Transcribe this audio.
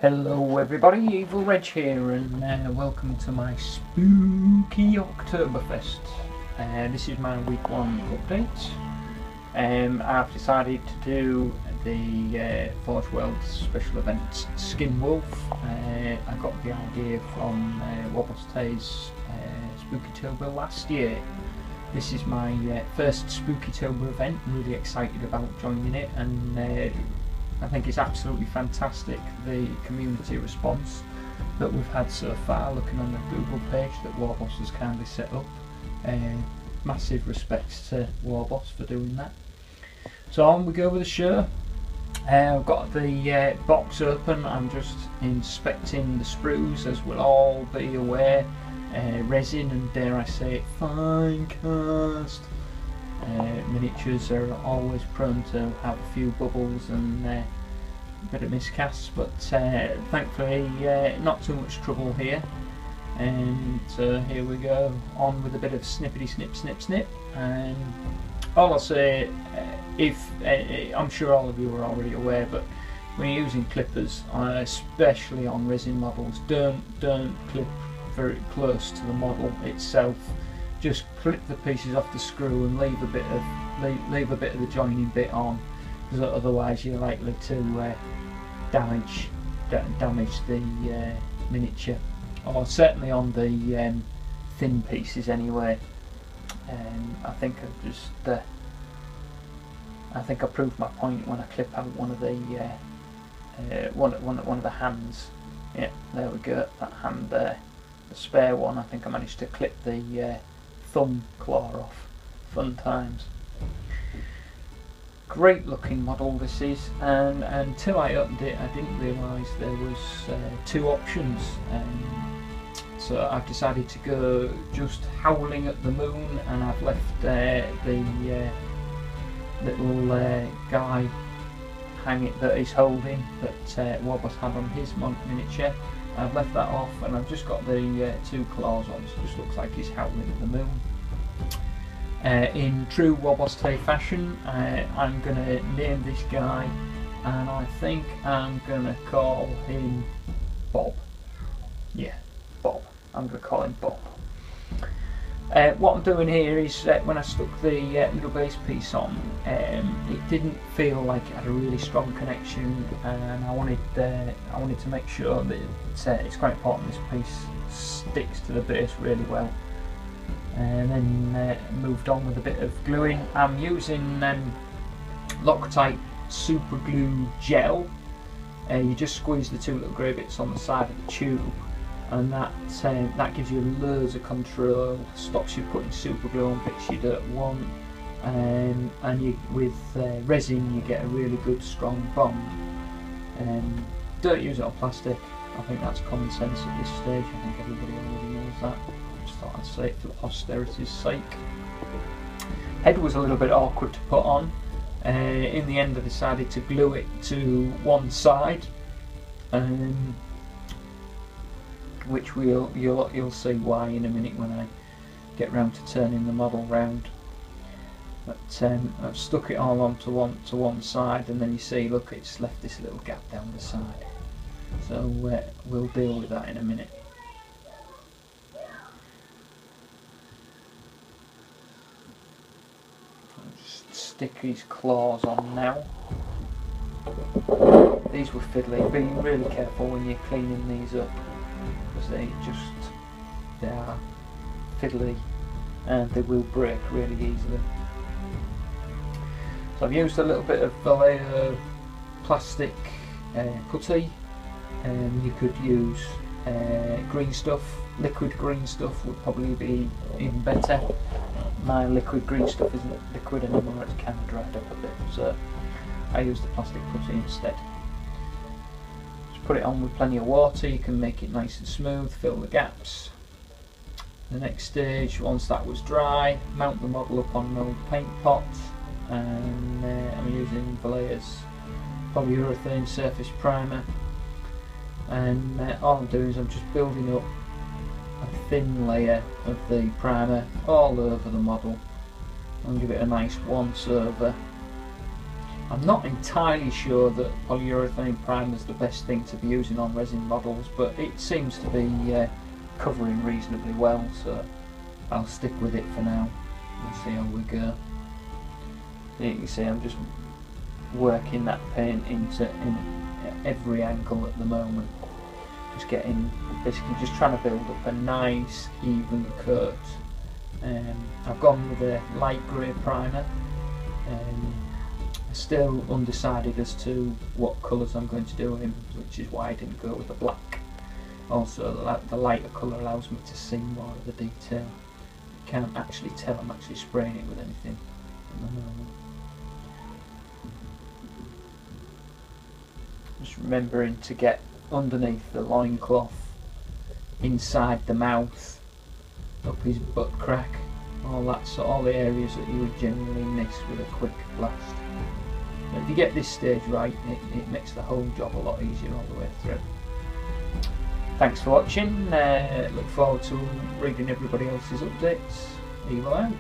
Hello everybody, Evil Reg here, and welcome to my Spookytoberfest. This is my week 1 update. I've decided to do the Forge World special event Skin Wolf. I got the idea from Wobbostay's Spookytober last year. This is my first Spookytober event. I'm really excited about joining it, and I think it's absolutely fantastic, the community response that we've had so far, looking on the Google page that Warboss has kindly set up. Massive respects to Warboss for doing that. So on we go with the show. I've got the box open. I'm just inspecting the sprues, as we'll all be aware. Resin and, dare I say it, fine cast. Miniatures are always prone to have a few bubbles and a bit of miscasts, but thankfully not too much trouble here. And so here we go, on with a bit of snippety snip snip snip. And all I'll say, I'm sure all of you are already aware, but when you're using clippers, especially on resin models, don't clip very close to the model itself. Just clip the pieces off the screw and leave a bit of the joining bit on, because otherwise you're likely to damage the miniature, or certainly on the thin pieces anyway. I think I proved my point when I clip out one of the one of the hands. Yeah, there we go. That hand there, the spare one. I think I managed to clip the thumb claw off. Fun times. Great looking model this is, and until I opened it I didn't realise there was 2 options. So I've decided to go just howling at the moon, and I've left the little guy hanging that he's holding that Wobbos had on his miniature. I've left that off, and I've just got the 2 claws on, so it just looks like he's howling at the moon. In true Wobbostay fashion, I'm going to name this guy, and I think I'm going to call him Bob. Yeah, Bob. I'm going to call him Bob. What I'm doing here is, when I stuck the middle base piece on, it didn't feel like it had a really strong connection, and I wanted to make sure that it's quite important this piece sticks to the base really well. And then moved on with a bit of gluing. I'm using Loctite super glue gel. You just squeeze the 2 little grey bits on the side of the tube, and that gives you loads of control, stops you putting super glue on bits you don't want, and with resin you get a really good strong bond. Don't use it on plastic. I think that's common sense at this stage. I think everybody already knows that. I just thought I'd say it for posterity's sake. Head was a little bit awkward to put on. In the end I decided to glue it to one side, which you'll see why in a minute when I get round to turning the model round. But I've stuck it all onto one side, and then you see, look, it's left this little gap down the side. So we'll deal with that in a minute. I'll just stick these claws on now. These were fiddly. Be really careful when you're cleaning these up, because they are fiddly and they will break really easily. So I've used a little bit of Vallejo plastic putty. You could use green stuff. Liquid green stuff would probably be even better. My liquid green stuff isn't liquid anymore, it's kind of dried up a bit, so I use the plastic putty instead. Just put it on with plenty of water. You can make it nice and smooth, fill the gaps. The next stage, once that was dry, mount the model up on an old paint pot, and I'm using Vallejo's polyurethane surface primer. And all I'm doing is I'm just building up a thin layer of the primer all over the model and give it a nice once over. I'm not entirely sure that polyurethane primer is the best thing to be using on resin models, but it seems to be covering reasonably well, so I'll stick with it for now and see how we go. You can see I'm just working that paint in every angle at the moment, just basically just trying to build up a nice even coat. I've gone with a light grey primer. Still undecided as to what colours I'm going to do him, which is why I didn't go with the black. Also, the lighter colour allows me to see more of the detail. You can't actually tell I'm actually spraying it with anything at the moment. Just remembering to get underneath the loincloth, inside the mouth, up his butt crack, all the areas that you would generally miss with a quick blast. But if you get this stage right, it makes the whole job a lot easier all the way through. Thanks for watching. Look forward to reading everybody else's updates. Evil out.